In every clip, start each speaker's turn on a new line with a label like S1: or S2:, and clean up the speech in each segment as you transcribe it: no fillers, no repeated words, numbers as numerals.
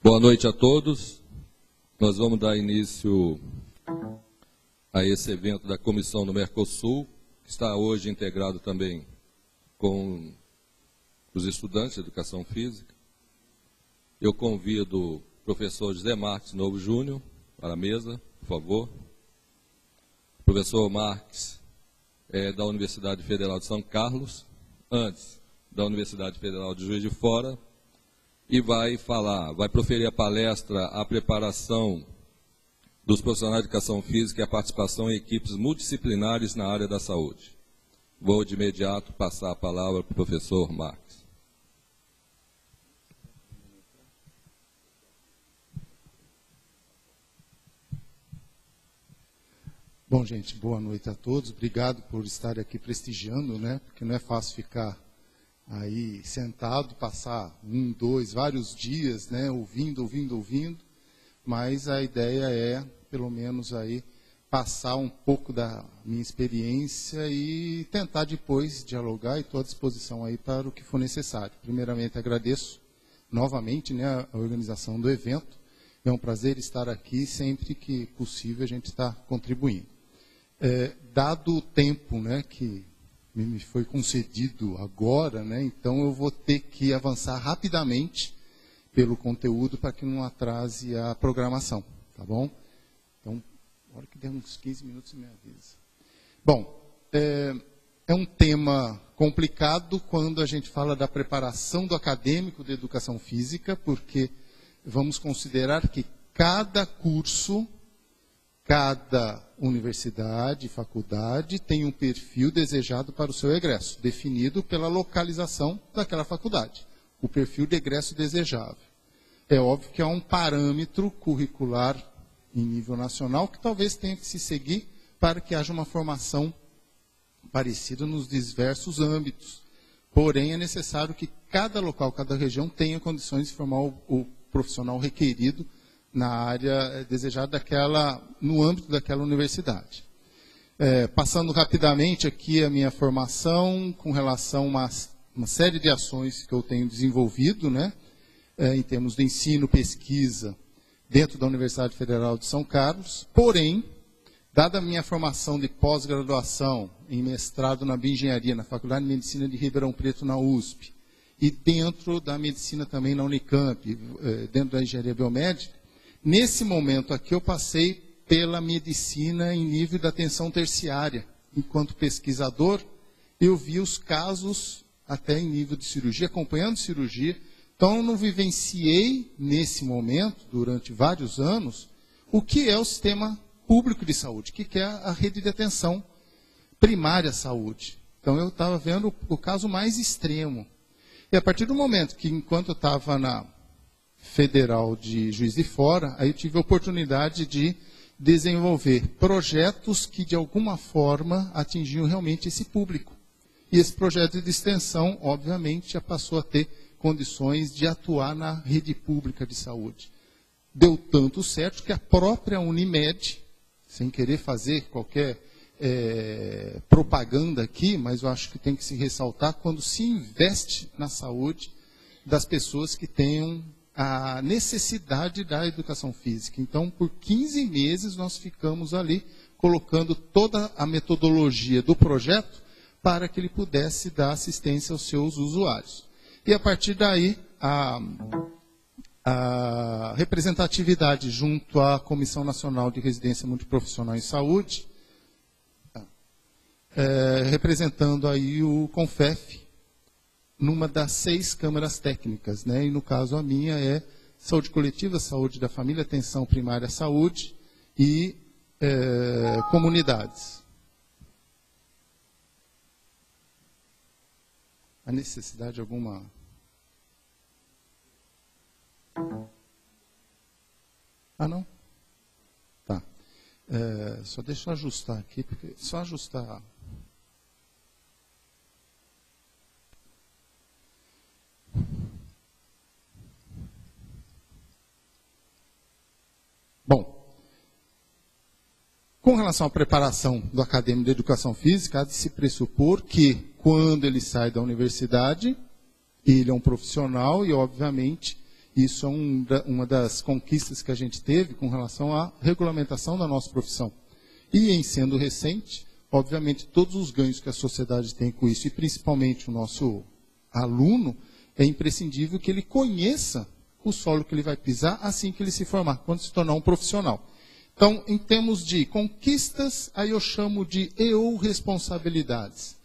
S1: Boa noite a todos. Nós vamos dar início a esse evento da Comissão do Mercosul, que está hoje integrado também com os estudantes de Educação Física. Eu convido o professor José Marques Novo Júnior para a mesa, por favor. O professor Marques é da Universidade Federal de São Carlos, antes da Universidade Federal de Juiz de Fora, e vai proferir a palestra A Preparação dos Profissionais de Educação Física e a Participação em Equipes Multidisciplinares na Área da Saúde. Vou de imediato passar a palavra para o professor Marques.
S2: Bom, gente, boa noite a todos. Obrigado por estar aqui prestigiando, né? Porque não é fácil ficar aí sentado, passar vários dias, né? Ouvindo. Mas a ideia é, pelo menos, aí passar um pouco da minha experiência e tentar depois dialogar, e estou à disposição aí para o que for necessário. Primeiramente, agradeço novamente, né, a organização do evento. É um prazer estar aqui, sempre que possível a gente está contribuindo. Dado o tempo, né, que me foi concedido agora, né, então eu vou ter que avançar rapidamente pelo conteúdo para que não atrase a programação, tá bom? Então, na hora que der uns 15 minutos, me avisa. Bom, é um tema complicado quando a gente fala da preparação do acadêmico de educação física, porque vamos considerar que cada curso, cada universidade, faculdade, tem um perfil desejado para o seu egresso, definido pela localização daquela faculdade, o perfil de egresso desejável. É óbvio que há um parâmetro curricular em nível nacional que talvez tenha que se seguir para que haja uma formação parecida nos diversos âmbitos. Porém, é necessário que cada local, cada região tenha condições de formar o profissional requerido na área desejada no âmbito daquela universidade. Passando rapidamente aqui a minha formação com relação a uma série de ações que eu tenho desenvolvido, né, em termos de ensino, pesquisa, dentro da Universidade Federal de São Carlos. Porém, dada a minha formação de pós-graduação em mestrado na bioengenharia, na Faculdade de Medicina de Ribeirão Preto, na USP, e dentro da medicina também na Unicamp, dentro da engenharia biomédica, nesse momento aqui eu passei pela medicina em nível de atenção terciária. Enquanto pesquisador, eu vi os casos até em nível de cirurgia, acompanhando cirurgia. Então, eu não vivenciei nesse momento, durante vários anos, o que é o sistema público de saúde, o que é a rede de atenção primária à saúde. Então, eu estava vendo o caso mais extremo. E a partir do momento que, enquanto eu estava na Federal de Juiz de Fora, aí eu tive a oportunidade de desenvolver projetos que, de alguma forma, atingiam realmente esse público. E esse projeto de extensão, obviamente, já passou a ter condições de atuar na rede pública de saúde. Deu tanto certo que a própria Unimed, sem querer fazer qualquer propaganda aqui, mas eu acho que tem que se ressaltar quando se investe na saúde das pessoas que tenham a necessidade da educação física. Então, por 15 meses, nós ficamos ali colocando toda a metodologia do projeto para que ele pudesse dar assistência aos seus usuários. E, a partir daí, a representatividade junto à Comissão Nacional de Residência Multiprofissional em Saúde, representando aí o CONFEF, numa das 6 câmaras técnicas, né? E no caso a minha é saúde coletiva, saúde da família, atenção primária à saúde e comunidades. A necessidade de alguma... Ah, não? Tá. Só deixa eu ajustar aqui, porque só ajustar... Bom, com relação à preparação do acadêmico de educação física, há de se pressupor que, quando ele sai da universidade, ele é um profissional e, obviamente, Isso é uma das conquistas que a gente teve com relação à regulamentação da nossa profissão. E em sendo recente, obviamente, todos os ganhos que a sociedade tem com isso, e principalmente o nosso aluno, é imprescindível que ele conheça o solo que ele vai pisar assim que ele se formar, quando se tornar um profissional. Então, em termos de conquistas, aí eu chamo de ou responsabilidades.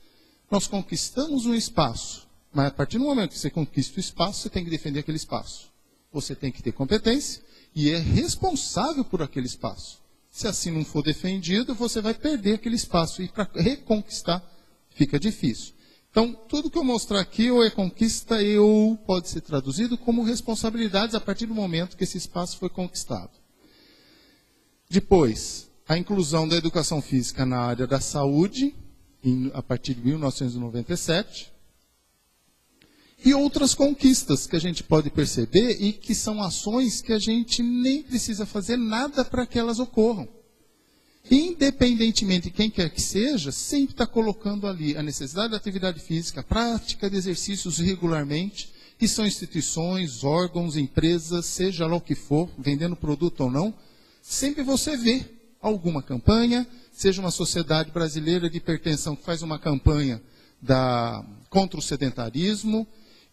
S2: Nós conquistamos um espaço, mas a partir do momento que você conquista o espaço, você tem que defender aquele espaço. Você tem que ter competência e é responsável por aquele espaço. Se assim não for defendido, você vai perder aquele espaço. E para reconquistar, fica difícil. Então, tudo que eu mostrar aqui ou é conquista ou pode ser traduzido como responsabilidades a partir do momento que esse espaço foi conquistado. Depois, a inclusão da educação física na área da saúde, a partir de 1997. E outras conquistas que a gente pode perceber e que são ações que a gente nem precisa fazer nada para que elas ocorram. Independentemente de quem quer que seja, sempre está colocando ali a necessidade da atividade física, a prática de exercícios regularmente, e são instituições, órgãos, empresas, seja lá o que for, vendendo produto ou não, sempre você vê alguma campanha, seja uma sociedade brasileira de hipertensão que faz uma campanha contra o sedentarismo.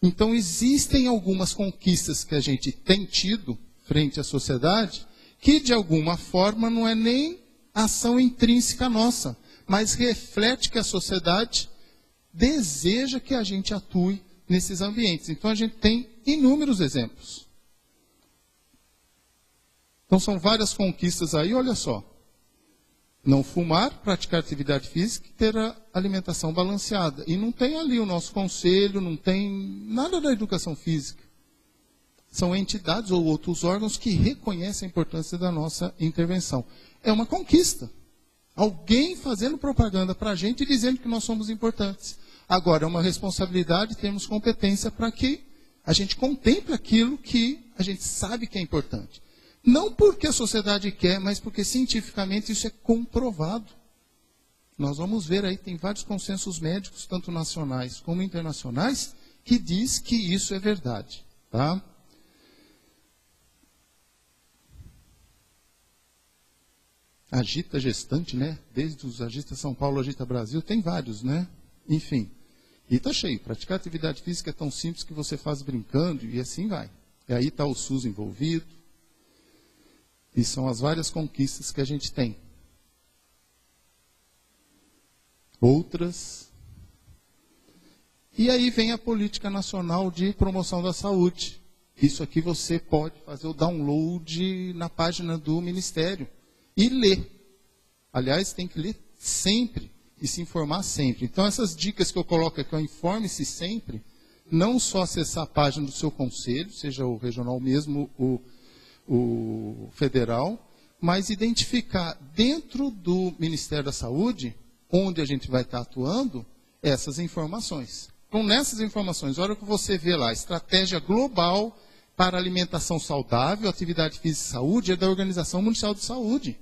S2: Então, existem algumas conquistas que a gente tem tido frente à sociedade, que de alguma forma não é nem ação intrínseca nossa, mas reflete que a sociedade deseja que a gente atue nesses ambientes. Então, a gente tem inúmeros exemplos. Então, são várias conquistas aí, olha só. Não fumar, praticar atividade física e ter a alimentação balanceada. E não tem ali o nosso conselho, não tem nada da educação física. São entidades ou outros órgãos que reconhecem a importância da nossa intervenção. É uma conquista. Alguém fazendo propaganda para a gente e dizendo que nós somos importantes. Agora, é uma responsabilidade, temos competência para que a gente contemple aquilo que a gente sabe que é importante. Não porque a sociedade quer, mas porque cientificamente isso é comprovado. Nós vamos ver aí, tem vários consensos médicos, tanto nacionais como internacionais, que diz que isso é verdade. Tá? Agita Gestante, né? Desde os Agita São Paulo, Agita Brasil, tem vários, né? Enfim. E está cheio. Praticar atividade física é tão simples que você faz brincando e assim vai. E aí está o SUS envolvido. E são as várias conquistas que a gente tem. Outras. E aí vem a Política Nacional de Promoção da Saúde. Isso aqui você pode fazer o download na página do Ministério. E ler. Aliás, tem que ler sempre e se informar sempre. Então, essas dicas que eu coloco aqui, informe-se sempre, não só acessar a página do seu conselho, seja o regional mesmo, o federal, mas identificar dentro do Ministério da Saúde, onde a gente vai estar atuando, essas informações. Então, nessas informações, olha o que você vê lá, estratégia global para alimentação saudável, atividade física e saúde, é da Organização Mundial de Saúde.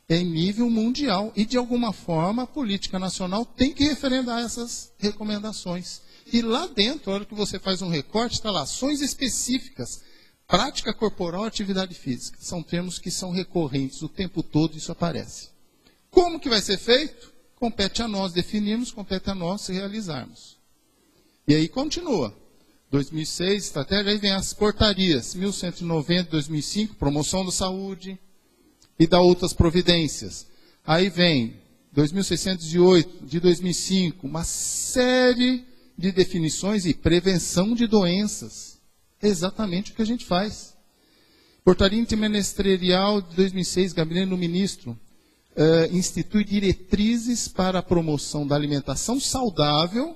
S2: É em nível mundial. E, de alguma forma, a política nacional tem que referendar essas recomendações. E lá dentro, a hora que você faz um recorte, está lá, ações específicas, prática corporal e atividade física. São termos que são recorrentes o tempo todo, isso aparece. Como que vai ser feito? Compete a nós definirmos, compete a nós realizarmos. E aí continua. 2006, estratégia, aí vem as portarias, 1190, 2005, promoção da saúde, e dá outras providências. Aí vem 2608, de 2005, uma série de definições e prevenção de doenças. É exatamente o que a gente faz. Portaria Interministerial de 2006, Gabinete do Ministro, institui diretrizes para a promoção da alimentação saudável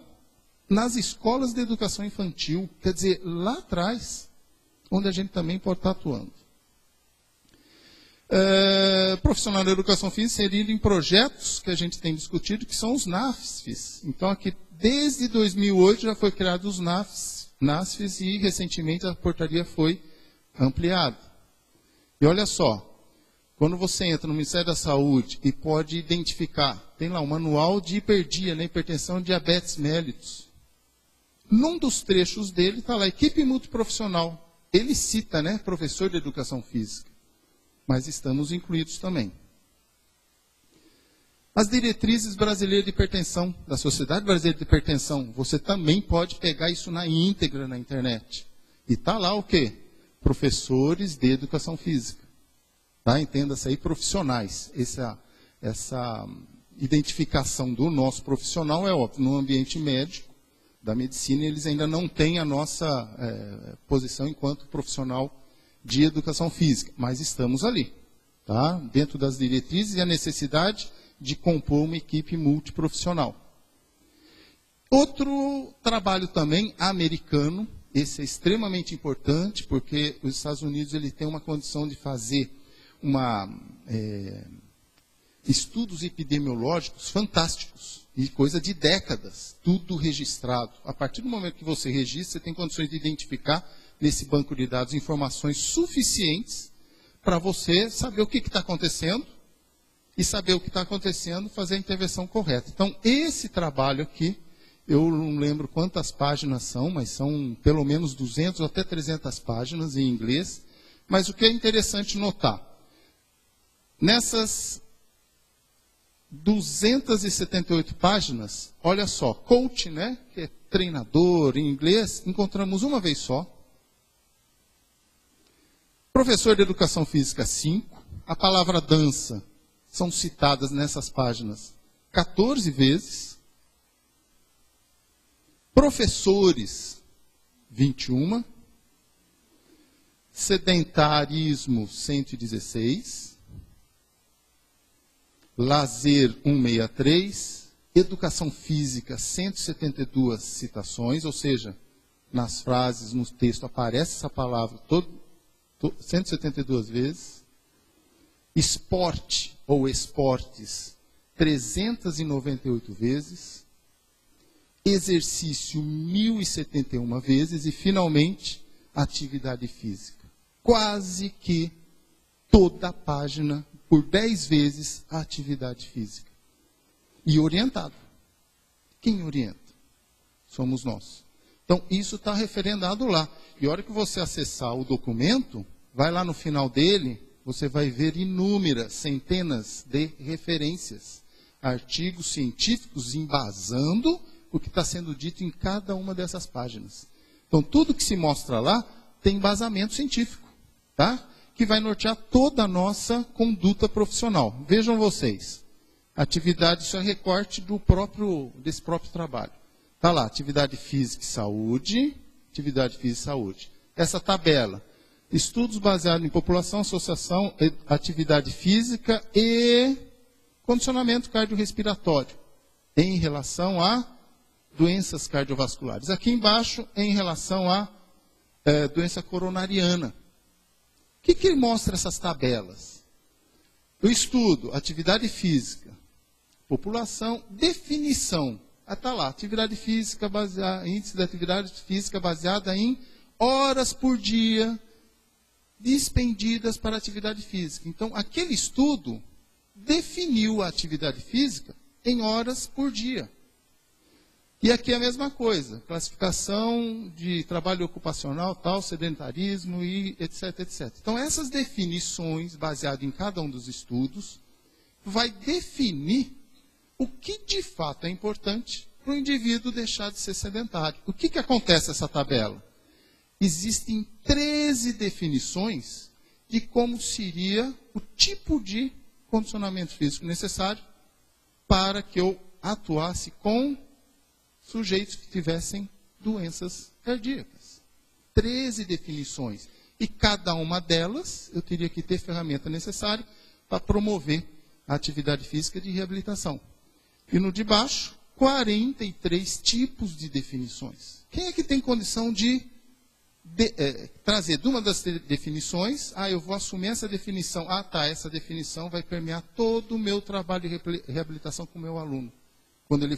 S2: nas escolas de educação infantil. Quer dizer, lá atrás, onde a gente também pode estar atuando. Profissional da educação física inserido em projetos que a gente tem discutido, que são os NAFs. Então, aqui, desde 2008, já foi criado os NAFs e, recentemente, a portaria foi ampliada. E olha só, quando você entra no Ministério da Saúde e pode identificar, tem lá um manual de hiperdia, né, hipertensão, diabetes mellitus. Num dos trechos dele está lá, equipe multiprofissional. ele cita, né, professor de educação física, mas estamos incluídos também. As diretrizes brasileiras de hipertensão, da Sociedade Brasileira de Hipertensão, você também pode pegar isso na íntegra na internet. E está lá o quê? Professores de educação física. Tá? Entenda-se aí, profissionais. Essa identificação do nosso profissional é óbvio. No ambiente médico, da medicina, eles ainda não têm a nossa posição enquanto profissional de educação física. Mas estamos ali, tá? Dentro das diretrizes e a necessidade de compor uma equipe multiprofissional. Outro trabalho também americano, esse é extremamente importante, porque os Estados Unidos ele tem uma condição de fazer estudos epidemiológicos fantásticos, e coisa de décadas, tudo registrado. A partir do momento que você registra, você tem condições de identificar nesse banco de dados informações suficientes para você saber o que está acontecendo, e saber o que está acontecendo, fazer a intervenção correta. Então, esse trabalho aqui, eu não lembro quantas páginas são, mas são pelo menos 200 ou até 300 páginas em inglês. Mas o que é interessante notar, nessas 278 páginas, olha só, coach, né, que é treinador em inglês, encontramos uma vez só. Professor de educação física, 5. A palavra dança são citadas nessas páginas 14 vezes. Professores, 21. Sedentarismo, 116. Lazer, 163. Educação física, 172 citações, ou seja, nas frases, no texto, aparece essa palavra 172 vezes. Esporte ou esportes, 398 vezes. Exercício, 1.071 vezes. E, finalmente, atividade física. Quase que toda a página, por 10 vezes, a atividade física. E orientado. Quem orienta? Somos nós. Então, isso está referendado lá. E a hora que você acessar o documento, vai lá no final dele, você vai ver inúmeras, centenas de referências, artigos científicos embasando o que está sendo dito em cada uma dessas páginas. Então, tudo que se mostra lá tem embasamento científico, tá? Que vai nortear toda a nossa conduta profissional. Vejam vocês, atividade, isso é recorte desse próprio trabalho. Está lá, atividade física e saúde, atividade física e saúde. Essa tabela, estudos baseados em população, associação, atividade física e condicionamento cardiorrespiratório, em relação a doenças cardiovasculares. Aqui embaixo, em relação a doença coronariana. O que mostra essas tabelas? O estudo, atividade física, população, definição. Está lá, atividade física índice da atividade física baseada em horas por dia despendidas para atividade física. Então, aquele estudo definiu a atividade física em horas por dia. E aqui é a mesma coisa, classificação de trabalho ocupacional, tal, sedentarismo e etc, etc. Então, essas definições, baseadas em cada um dos estudos, vai definir o que de fato é importante para o indivíduo deixar de ser sedentário. O que acontece nessa tabela? Existem 13 definições de como seria o tipo de condicionamento físico necessário para que eu atuasse com sujeitos que tivessem doenças cardíacas. 13 definições. E cada uma delas, eu teria que ter ferramenta necessária para promover a atividade física de reabilitação. E no de baixo, 43 tipos de definições. Quem é que tem condição de trazer de uma das definições, eu vou assumir essa definição. Essa definição vai permear todo o meu trabalho de reabilitação com o meu aluno. Quando ele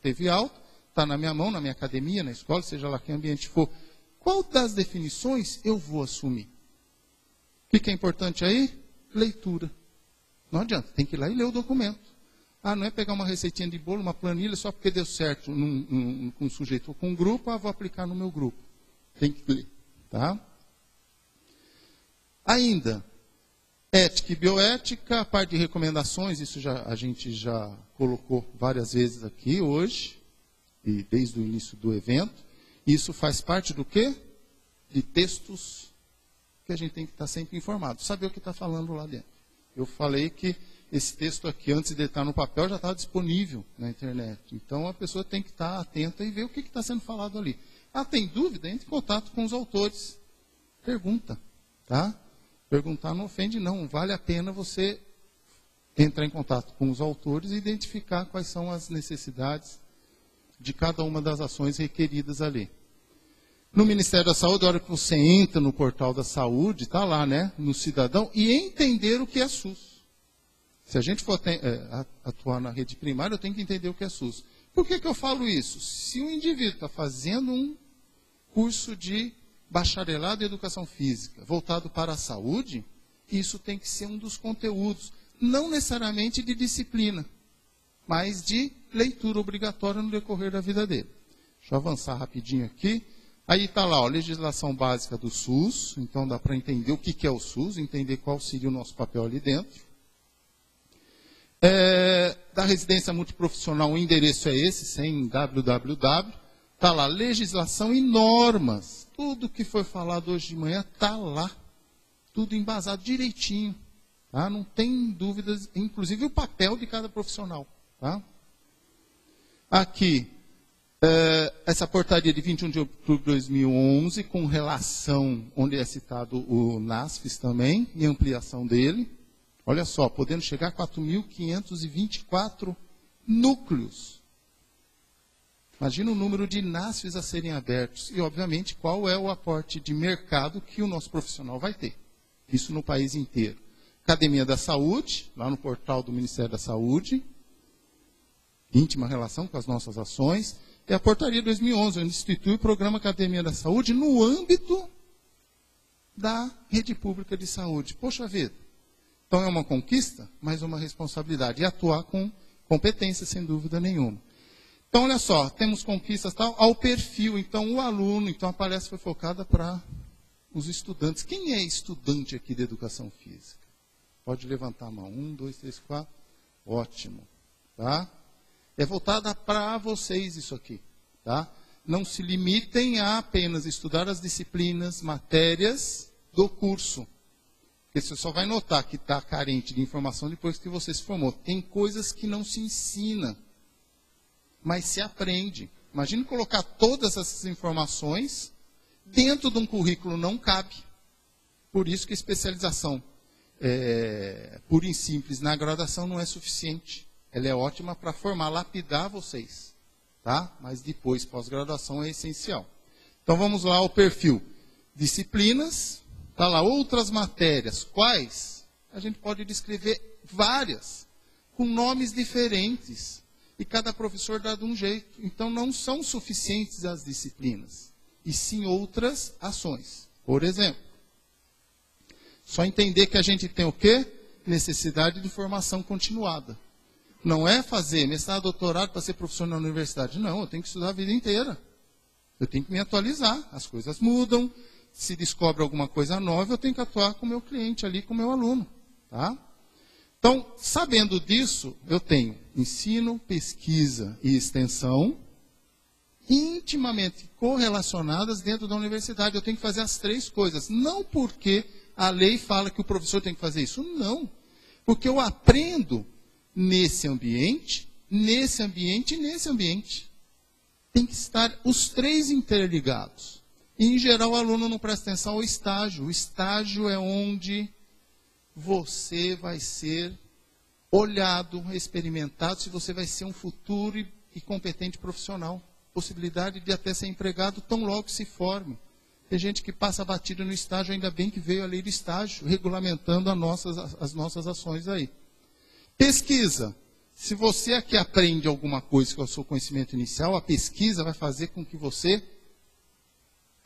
S2: teve alta, está na minha mão, na minha academia, na escola, seja lá que ambiente for. Qual das definições eu vou assumir? O que é importante aí? Leitura. Não adianta, tem que ir lá e ler o documento. Não é pegar uma receitinha de bolo, uma planilha, só porque deu certo com um sujeito ou com um grupo, vou aplicar no meu grupo. Tem que ler, tá? Ainda, ética e bioética, a parte de recomendações, isso a gente já colocou várias vezes aqui hoje, e desde o início do evento. Isso faz parte do quê? De textos que a gente tem que estar sempre informado, saber o que está falando lá dentro. Eu falei que esse texto aqui, antes de estar no papel, já estava disponível na internet. Então, a pessoa tem que estar atenta e ver o que está sendo falado ali. Ah, tem dúvida? Entre em contato com os autores. Pergunta, tá? Perguntar não ofende, não. Vale a pena você entrar em contato com os autores e identificar quais são as necessidades de cada uma das ações requeridas ali. No Ministério da Saúde, a hora que você entra no portal da saúde, está lá, né, no cidadão, e entender o que é SUS. Se a gente for atuar na rede primária, eu tenho que entender o que é SUS. Por que eu falo isso? Se o indivíduo está fazendo um curso de bacharelado em educação física voltado para a saúde, isso tem que ser um dos conteúdos, não necessariamente de disciplina, mas de leitura obrigatória no decorrer da vida dele. Deixa eu avançar rapidinho aqui. Aí está lá, ó, legislação básica do SUS, então dá para entender o que é o SUS, entender qual seria o nosso papel ali dentro. Da residência multiprofissional, o endereço é esse, sem www. Está lá, legislação e normas. Tudo que foi falado hoje de manhã está lá. Tudo embasado direitinho. Tá? Não tem dúvidas, inclusive o papel de cada profissional. Tá? Aqui, essa portaria de 21 de outubro de 2011, com relação, onde é citado o NASFES também, e ampliação dele. Olha só, podendo chegar a 4.524 núcleos. Imagina o número de NASFES a serem abertos. E, obviamente, qual é o aporte de mercado que o nosso profissional vai ter. Isso no país inteiro. Academia da Saúde, lá no portal do Ministério da Saúde. Íntima relação com as nossas ações. E a portaria 2011, onde institui o programa Academia da Saúde no âmbito da rede pública de saúde. Poxa vida. Então é uma conquista, mas uma responsabilidade. E atuar com competência, sem dúvida nenhuma. Então, olha só, temos conquistas tal, ao perfil. Então, o aluno, então a palestra foi focada para os estudantes. Quem é estudante aqui de educação física? Pode levantar a mão. 1, 2, 3, 4. Ótimo. Tá? É voltada para vocês isso aqui. Tá? Não se limitem a apenas estudar as disciplinas, matérias do curso. Porque você só vai notar que está carente de informação depois que você se formou. Tem coisas que não se ensina, mas se aprende. Imagine colocar todas essas informações dentro de um currículo, não cabe. Por isso que a especialização pura e simples na graduação não é suficiente. Ela é ótima para formar, lapidar vocês. Tá? Mas depois, pós-graduação, é essencial. Então vamos lá ao perfil. Disciplinas. Está lá, outras matérias. Quais? A gente pode descrever várias, com nomes diferentes. E cada professor dá de um jeito. Então, não são suficientes as disciplinas. E sim outras ações. Por exemplo, só entender que a gente tem o quê? Necessidade de formação continuada. Não é fazer mestrado, doutorado para ser professor na universidade. Não, eu tenho que estudar a vida inteira. Eu tenho que me atualizar. As coisas mudam. Se descobre alguma coisa nova, eu tenho que atuar com o meu cliente ali, com o meu aluno. Tá? Então, sabendo disso, eu tenho ensino, pesquisa e extensão intimamente correlacionadas dentro da universidade. Eu tenho que fazer as três coisas. Não porque a lei fala que o professor tem que fazer isso. Não. Porque eu aprendo nesse ambiente e nesse ambiente. Tem que estar os três interligados. E, em geral, o aluno não presta atenção ao estágio. O estágio é onde você vai ser olhado, experimentado, se você vai ser um futuro e competente profissional. Possibilidade de até ser empregado tão logo se forme. Tem gente que passa batida no estágio, ainda bem que veio a lei do estágio, regulamentando as nossas ações aí. Pesquisa. Se você aqui aprende alguma coisa que é o seu conhecimento inicial, a pesquisa vai fazer com que você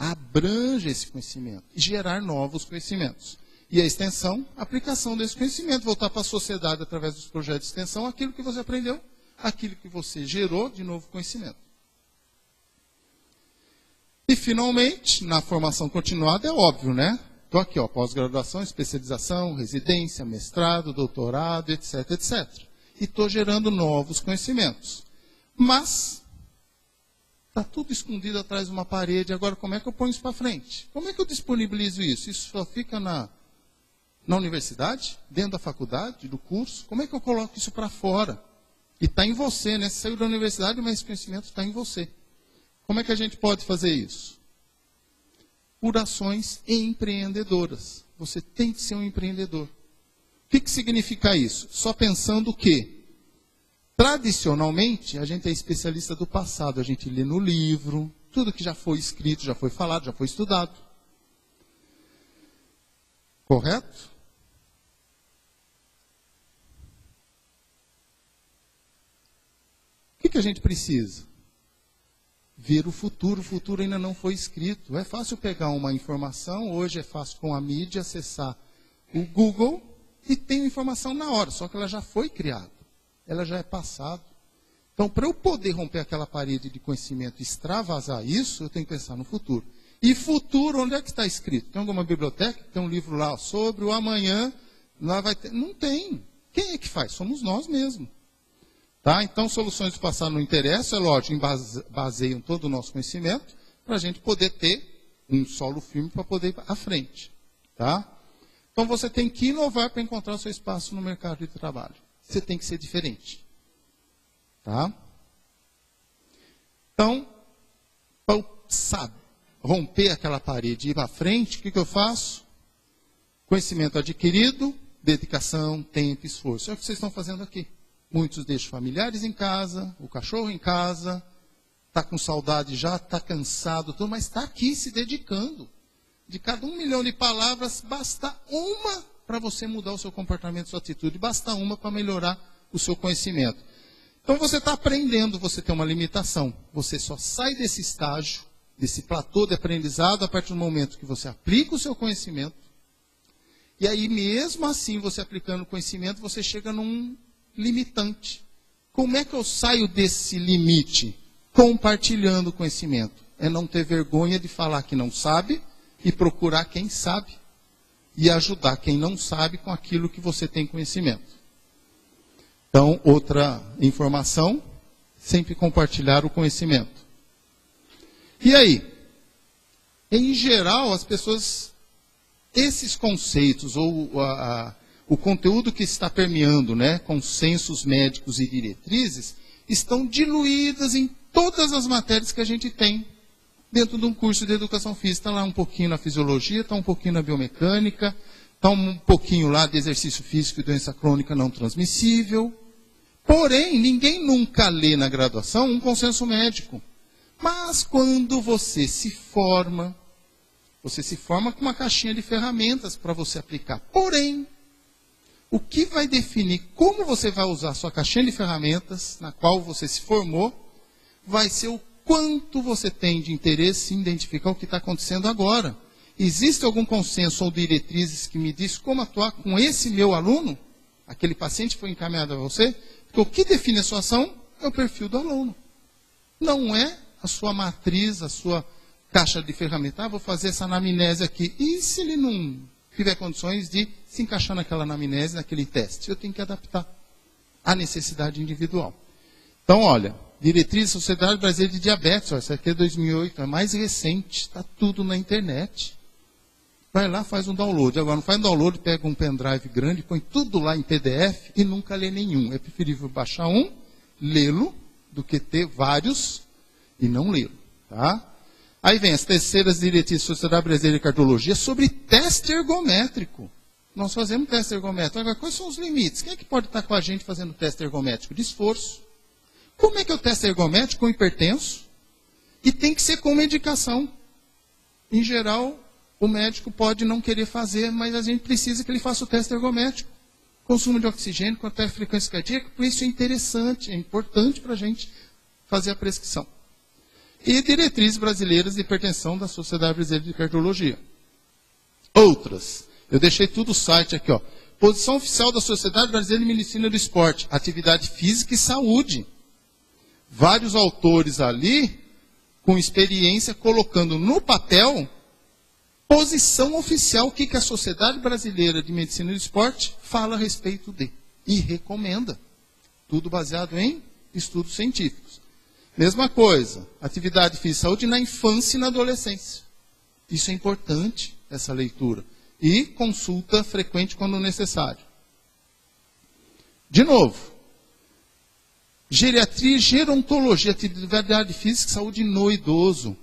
S2: abranja esse conhecimento e gerar novos conhecimentos. E a extensão, a aplicação desse conhecimento, voltar para a sociedade através dos projetos de extensão, aquilo que você aprendeu, aquilo que você gerou de novo conhecimento. E, finalmente, na formação continuada, é óbvio, né? Estou aqui, ó, pós-graduação, especialização, residência, mestrado, doutorado, etc, etc. E estou gerando novos conhecimentos. Mas está tudo escondido atrás de uma parede. Agora, como é que eu ponho isso para frente? Como é que eu disponibilizo isso? Isso só fica na universidade, dentro da faculdade, do curso? Como é que eu coloco isso para fora? E está em você, né? Você saiu da universidade, mas esse conhecimento está em você. Como é que a gente pode fazer isso? Por ações empreendedoras. Você tem que ser um empreendedor. O que significa isso? Só pensando que, tradicionalmente, a gente é especialista do passado. A gente lê no livro, tudo que já foi escrito, já foi falado, já foi estudado. Correto? O que a gente precisa? Ver o futuro ainda não foi escrito. É fácil pegar uma informação, hoje é fácil com a mídia acessar o Google e tem informação na hora, só que ela já foi criada, ela já é passada. Então, para eu poder romper aquela parede de conhecimento e extravasar isso, eu tenho que pensar no futuro. E futuro, onde é que está escrito? Tem alguma biblioteca? Tem um livro lá sobre o amanhã, lá vai ter... Não tem. Quem é que faz? Somos nós mesmos. Tá? Então, soluções do passado não interessam, é lógico, baseiam todo o nosso conhecimento para a gente poder ter um solo firme para poder ir à frente. Tá? Então, você tem que inovar para encontrar o seu espaço no mercado de trabalho. Você tem que ser diferente. Tá? Então, para romper aquela parede e ir para frente, o que eu faço? Conhecimento adquirido, dedicação, tempo, esforço. É o que vocês estão fazendo aqui. Muitos deixam familiares em casa, o cachorro em casa, está com saudade já, está cansado, tudo, mas está aqui se dedicando. De cada 1 milhão de palavras, basta uma para você mudar o seu comportamento, sua atitude. Basta uma para melhorar o seu conhecimento. Então você está aprendendo, você tem uma limitação. Você só sai desse estágio, desse platô de aprendizado, a partir do momento que você aplica o seu conhecimento. E aí, mesmo assim, você aplicando o conhecimento, você chega num limitante. Como é que eu saio desse limite? Compartilhando o conhecimento. É não ter vergonha de falar que não sabe e procurar quem sabe. E ajudar quem não sabe com aquilo que você tem conhecimento. Então, outra informação, sempre compartilhar o conhecimento. E aí? Em geral, as pessoas, esses conceitos, ou o conteúdo que está permeando, né, consensos médicos e diretrizes, estão diluídas em todas as matérias que a gente tem dentro de um curso de educação física. Está lá um pouquinho na fisiologia, está um pouquinho na biomecânica, está um pouquinho lá de exercício físico e doença crônica não transmissível. Porém, ninguém nunca lê na graduação um consenso médico. Mas quando você se forma com uma caixinha de ferramentas para você aplicar. Porém, o que vai definir como você vai usar a sua caixinha de ferramentas, na qual você se formou, vai ser o quanto você tem de interesse em identificar o que está acontecendo agora. Existe algum consenso ou diretrizes que me diz como atuar com esse meu aluno? Aquele paciente que foi encaminhado a você? Porque o que define a sua ação é o perfil do aluno. Não é a sua matriz, a sua caixa de ferramentas. Ah, vou fazer essa anamnese aqui. E se ele não tiver condições de se encaixar naquela anamnese, naquele teste? Eu tenho que adaptar à necessidade individual. Então, olha, diretriz da Sociedade Brasileira de Diabetes, ó, essa aqui é 2008, é mais recente, está tudo na internet. Vai lá, faz um download. Agora, não faz um download, pega um pendrive grande, põe tudo lá em PDF e nunca lê nenhum. É preferível baixar um, lê-lo, do que ter vários e não lê-lo. Tá? Aí vem as terceiras diretrizes da Sociedade Brasileira de Cardiologia sobre teste ergométrico. Nós fazemos teste ergométrico. Agora, quais são os limites? Quem é que pode estar com a gente fazendo teste ergométrico? De esforço. Como é que é o teste ergométrico com hipertenso? E tem que ser com medicação. Em geral, o médico pode não querer fazer, mas a gente precisa que ele faça o teste ergométrico. Consumo de oxigênio, quanto é a frequência cardíaca, por isso é interessante, é importante para a gente fazer a prescrição. E diretrizes brasileiras de hipertensão da Sociedade Brasileira de Cardiologia. Outras. Eu deixei tudo o site aqui, ó. Posição oficial da Sociedade Brasileira de Medicina do Esporte. Atividade física e saúde. Vários autores ali, com experiência, colocando no papel posição oficial, o que a Sociedade Brasileira de Medicina e Esporte fala a respeito de, e recomenda. Tudo baseado em estudos científicos. Mesma coisa, atividade física e saúde na infância e na adolescência. Isso é importante, essa leitura. E consulta frequente quando necessário. De novo, geriatria e gerontologia, atividade física e saúde no idoso.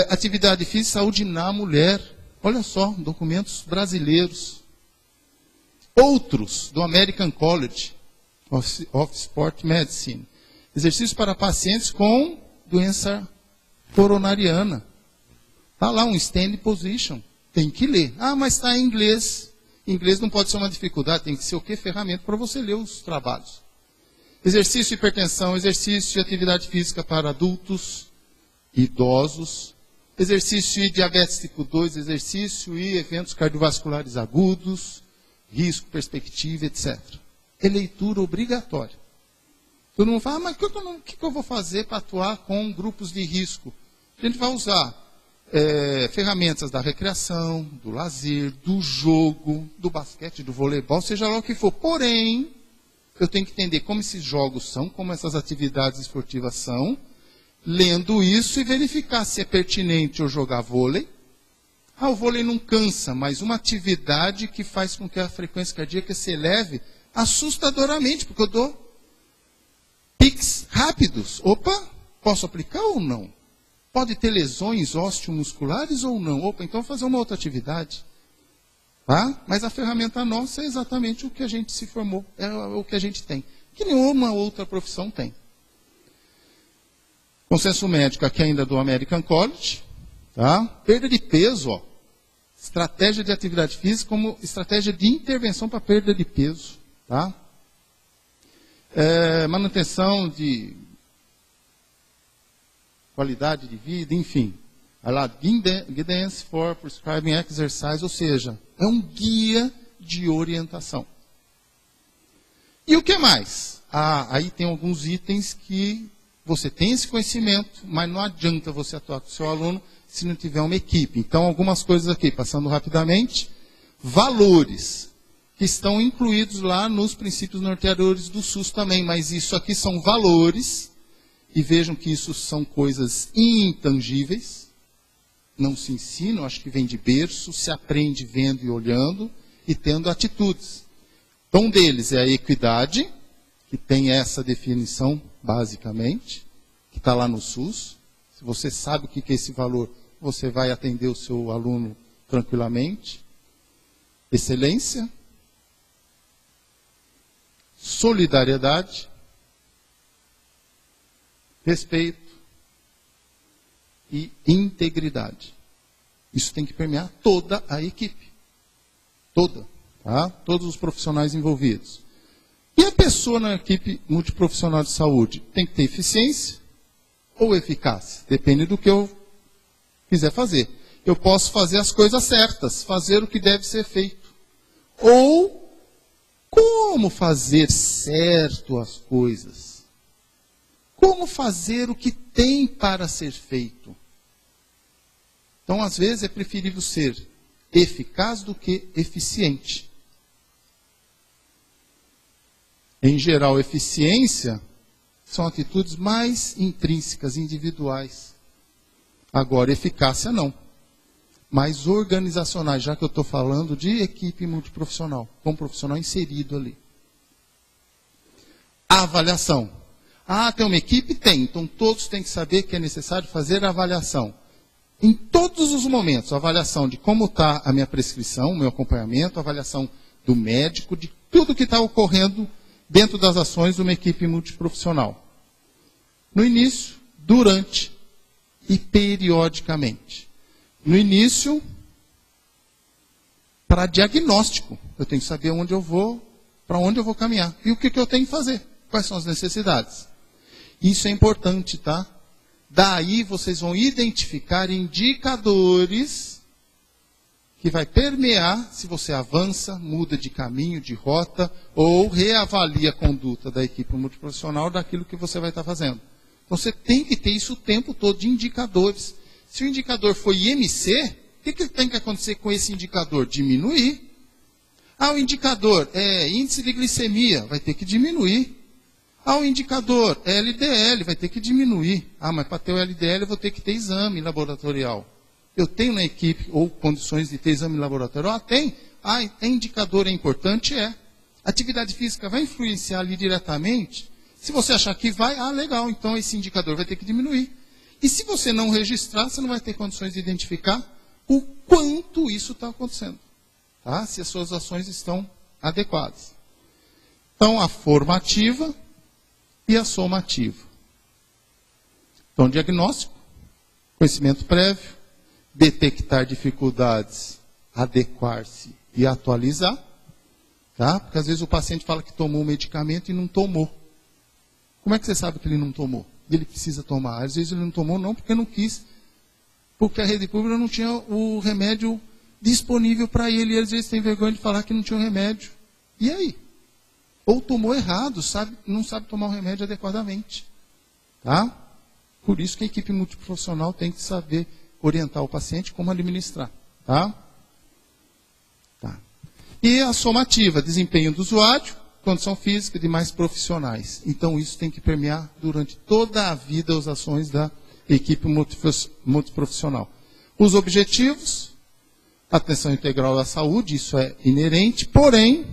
S2: Atividade física e saúde na mulher. Olha só, documentos brasileiros. Outros, do American College of Sport Medicine. Exercícios para pacientes com doença coronariana. Está lá um stand position. Tem que ler. Ah, mas está em inglês. Inglês não pode ser uma dificuldade, tem que ser o quê? Ferramenta para você ler os trabalhos. Exercício de hipertensão, exercício de atividade física para adultos, idosos, exercício de diabetes tipo 2, exercício e eventos cardiovasculares agudos, risco, perspectiva, etc. É leitura obrigatória. Todo mundo fala, mas o que eu vou fazer para atuar com grupos de risco? A gente vai usar ferramentas da recreação, do lazer, do jogo, do basquete, do voleibol, seja lá o que for. Porém, eu tenho que entender como esses jogos são, como essas atividades esportivas são, lendo isso e verificar se é pertinente eu jogar vôlei. Ah, o vôlei não cansa, mas uma atividade que faz com que a frequência cardíaca se eleve assustadoramente, porque eu dou piques rápidos. Opa, posso aplicar ou não? Pode ter lesões osteomusculares ou não? Opa, então fazer uma outra atividade. Tá? Mas a ferramenta nossa é exatamente o que a gente se formou, é o que a gente tem. Que nenhuma outra profissão tem. Consenso médico aqui ainda do American College. Tá? Perda de peso, ó. Estratégia de atividade física como estratégia de intervenção para perda de peso. Tá? Manutenção de qualidade de vida, enfim. Guidance for Prescribing Exercise, ou seja, é um guia de orientação. E o que mais? Aí tem alguns itens que você tem esse conhecimento, mas não adianta você atuar com o seu aluno se não tiver uma equipe. Então, algumas coisas aqui, passando rapidamente. Valores, que estão incluídos lá nos princípios norteadores do SUS também, mas isso aqui são valores, e vejam que isso são coisas intangíveis, não se ensinam, acho que vem de berço, se aprende vendo e olhando, e tendo atitudes. Então, um deles é a equidade, que tem essa definição, basicamente, que está lá no SUS. Se você sabe o que é esse valor, você vai atender o seu aluno tranquilamente. Excelência, solidariedade, respeito e integridade. Isso tem que permear toda a equipe. Toda. Tá? Todos os profissionais envolvidos. E a pessoa na equipe multiprofissional de saúde tem que ter eficiência ou eficácia? Depende do que eu quiser fazer. Eu posso fazer as coisas certas, fazer o que deve ser feito. Ou como fazer certo as coisas. Como fazer o que tem para ser feito. Então, às vezes, é preferível ser eficaz do que eficiente. Em geral, eficiência são atitudes mais intrínsecas, individuais. Agora, eficácia não. Mais organizacionais, já que eu estou falando de equipe multiprofissional, com um profissional inserido ali. A avaliação. Ah, tem uma equipe? Tem. Então, todos têm que saber que é necessário fazer a avaliação. Em todos os momentos, a avaliação de como está a minha prescrição, o meu acompanhamento, a avaliação do médico, de tudo que está ocorrendo dentro das ações de uma equipe multiprofissional. No início, durante e periodicamente. No início, para diagnóstico. Eu tenho que saber onde eu vou, para onde eu vou caminhar. E o que eu tenho que fazer. Quais são as necessidades. Isso é importante, tá? Daí vocês vão identificar indicadores que vai permear se você avança, muda de caminho, de rota, ou reavalia a conduta da equipe multiprofissional daquilo que você vai estar fazendo. Então, você tem que ter isso o tempo todo de indicadores. Se o indicador for IMC, O que tem que acontecer com esse indicador? Diminuir. O indicador é índice de glicemia, vai ter que diminuir. O indicador é LDL, vai ter que diminuir. Mas para ter o LDL eu vou ter que ter exame laboratorial. Eu tenho na equipe ou condições de ter exame laboratorial? Tem. Indicador é importante? É. Atividade física vai influenciar ali diretamente? Se você achar que vai, legal, então esse indicador vai ter que diminuir. E se você não registrar, você não vai ter condições de identificar o quanto isso está acontecendo. Tá? Se as suas ações estão adequadas. Então, a formativa e a somativa. Então, diagnóstico, conhecimento prévio, detectar dificuldades, adequar-se e atualizar. Tá? Porque às vezes o paciente fala que tomou o medicamento e não tomou. Como é que você sabe que ele não tomou? Ele precisa tomar. Às vezes ele não tomou não porque não quis. Porque a rede pública não tinha o remédio disponível para ele. E às vezes tem vergonha de falar que não tinha o remédio. E aí? Ou tomou errado, não sabe tomar o remédio adequadamente. Tá? Por isso que a equipe multiprofissional tem que saber orientar o paciente como administrar. Tá? E a somativa, desempenho do usuário, condição física e demais profissionais. Então, isso tem que permear durante toda a vida as ações da equipe multiprofissional. Os objetivos, atenção integral à saúde, isso é inerente, porém,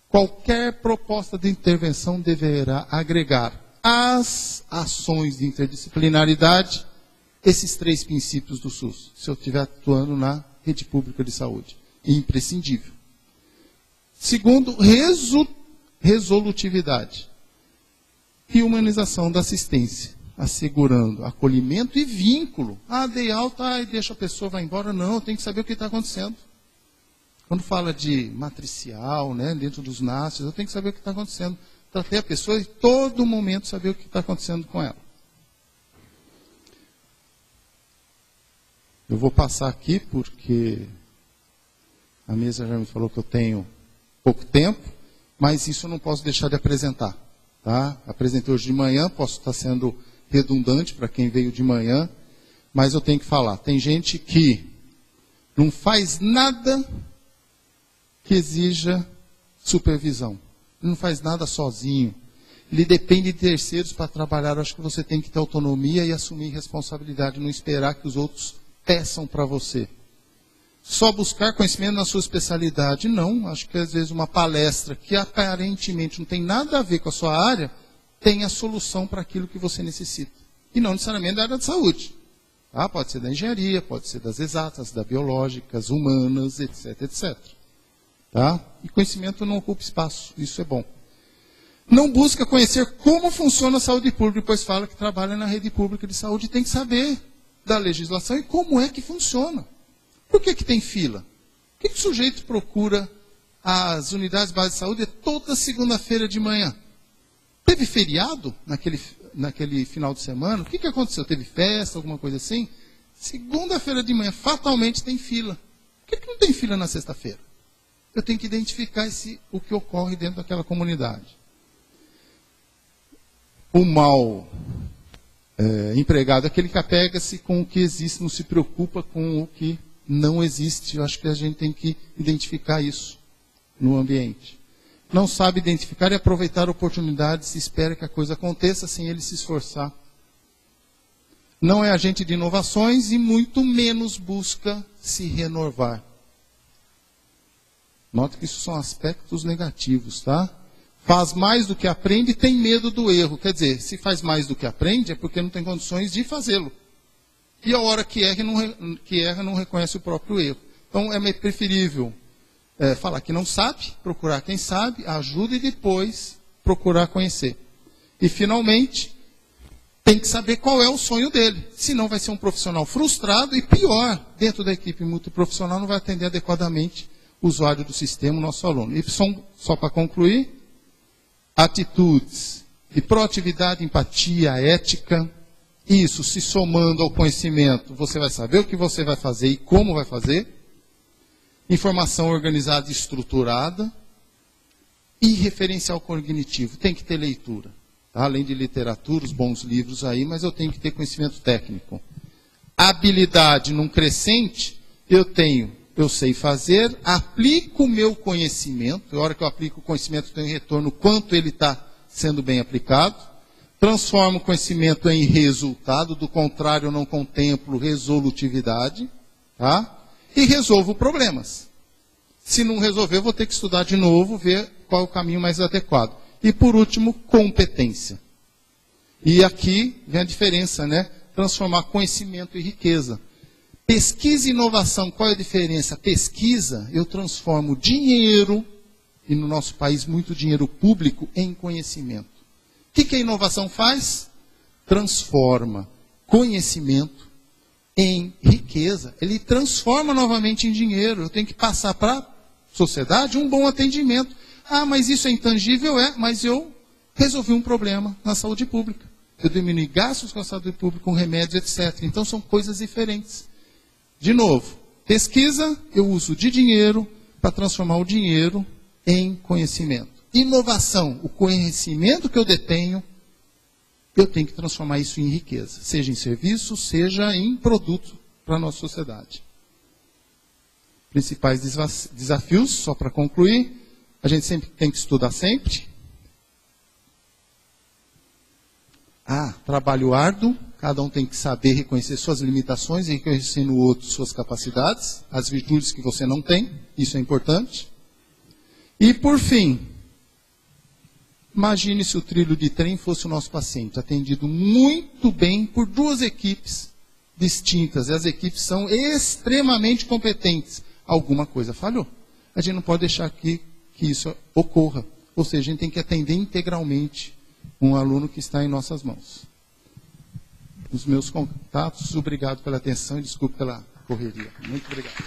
S2: qualquer proposta de intervenção deverá agregar às ações de interdisciplinaridade esses 3 princípios do SUS, se eu estiver atuando na rede pública de saúde. Imprescindível. Segundo, resolutividade e humanização da assistência, assegurando acolhimento e vínculo. Dei alta e deixa a pessoa, vai embora. Não, tem que saber o que está acontecendo. Quando fala de matricial, né, dentro dos NASs, eu tenho que saber o que está acontecendo. Tratei a pessoa e todo momento saber o que está acontecendo com ela. Eu vou passar aqui porque a mesa já me falou que eu tenho pouco tempo, mas isso eu não posso deixar de apresentar. Tá? Apresentei hoje de manhã, posso estar sendo redundante para quem veio de manhã, mas eu tenho que falar. Tem gente que não faz nada que exija supervisão. Ele não faz nada sozinho. Ele depende de terceiros para trabalhar. Eu acho que você tem que ter autonomia e assumir responsabilidade, não esperar que os outros peçam para você. Só buscar conhecimento na sua especialidade. Não, acho que às vezes uma palestra que aparentemente não tem nada a ver com a sua área, tem a solução para aquilo que você necessita. E não necessariamente da área de saúde. Tá? Pode ser da engenharia, pode ser das exatas, das biológicas, humanas, etc, etc. Tá? E conhecimento não ocupa espaço, isso é bom. Não busca conhecer como funciona a saúde pública, pois fala que trabalha na rede pública de saúde e tem que saber da legislação e como é que funciona. Por que tem fila? Por que o sujeito procura as unidades básicas de saúde toda segunda-feira de manhã? Teve feriado naquele final de semana? O que aconteceu? Teve festa, alguma coisa assim? Segunda-feira de manhã, fatalmente tem fila. Por que não tem fila na sexta-feira? Eu tenho que identificar o que ocorre dentro daquela comunidade. O mal empregado é aquele que apega-se com o que existe, não se preocupa com o que não existe. Eu acho que a gente tem que identificar isso no ambiente. Não sabe identificar e aproveitar oportunidades, espera que a coisa aconteça sem ele se esforçar. Não é agente de inovações e muito menos busca se renovar. Note que isso são aspectos negativos, tá? Faz mais do que aprende e tem medo do erro. Quer dizer, se faz mais do que aprende é porque não tem condições de fazê-lo. E a hora que erra não reconhece o próprio erro. Então é preferível falar que não sabe, procurar quem sabe, ajuda e depois procurar conhecer. E finalmente, tem que saber qual é o sonho dele. Senão vai ser um profissional frustrado e pior, dentro da equipe multiprofissional não vai atender adequadamente o usuário do sistema, o nosso aluno. E só para concluir, atitudes de proatividade, empatia, ética. Isso, se somando ao conhecimento, você vai saber o que você vai fazer e como vai fazer. Informação organizada e estruturada. E referencial cognitivo. Tem que ter leitura. Tá? Além de literatura, os bons livros aí, mas eu tenho que ter conhecimento técnico. Habilidade num crescente, eu sei fazer, aplico o meu conhecimento, a hora que eu aplico o conhecimento, eu tenho retorno, quanto ele está sendo bem aplicado, transformo o conhecimento em resultado, do contrário, eu não contemplo resolutividade, tá? E resolvo problemas. Se não resolver, eu vou ter que estudar de novo, ver qual é o caminho mais adequado. E, por último, competência. E aqui vem a diferença, né? Transformar conhecimento em riqueza. Pesquisa e inovação, qual é a diferença? Pesquisa, eu transformo dinheiro, e no nosso país muito dinheiro público, em conhecimento. O que a inovação faz? Transforma conhecimento em riqueza. Ele transforma novamente em dinheiro. Eu tenho que passar para a sociedade um bom atendimento. Ah, mas isso é intangível? É, mas eu resolvi um problema na saúde pública. Eu diminui gastos com a saúde pública, com remédios, etc. Então são coisas diferentes. De novo, pesquisa, eu uso de dinheiro para transformar o dinheiro em conhecimento. Inovação, o conhecimento que eu detenho, eu tenho que transformar isso em riqueza. Seja em serviço, seja em produto para a nossa sociedade. Principais desafios, só para concluir, a gente sempre tem que estudar sempre. Trabalho árduo, cada um tem que saber reconhecer suas limitações e reconhecer no outro suas capacidades, as virtudes que você não tem, isso é importante. E, por fim, imagine se o trilho de trem fosse o nosso paciente, atendido muito bem por duas equipes distintas, e as equipes são extremamente competentes. Alguma coisa falhou. A gente não pode deixar que isso ocorra. Ou seja, a gente tem que atender integralmente um aluno que está em nossas mãos. Os meus contatos, obrigado pela atenção e desculpe pela correria. Muito obrigado.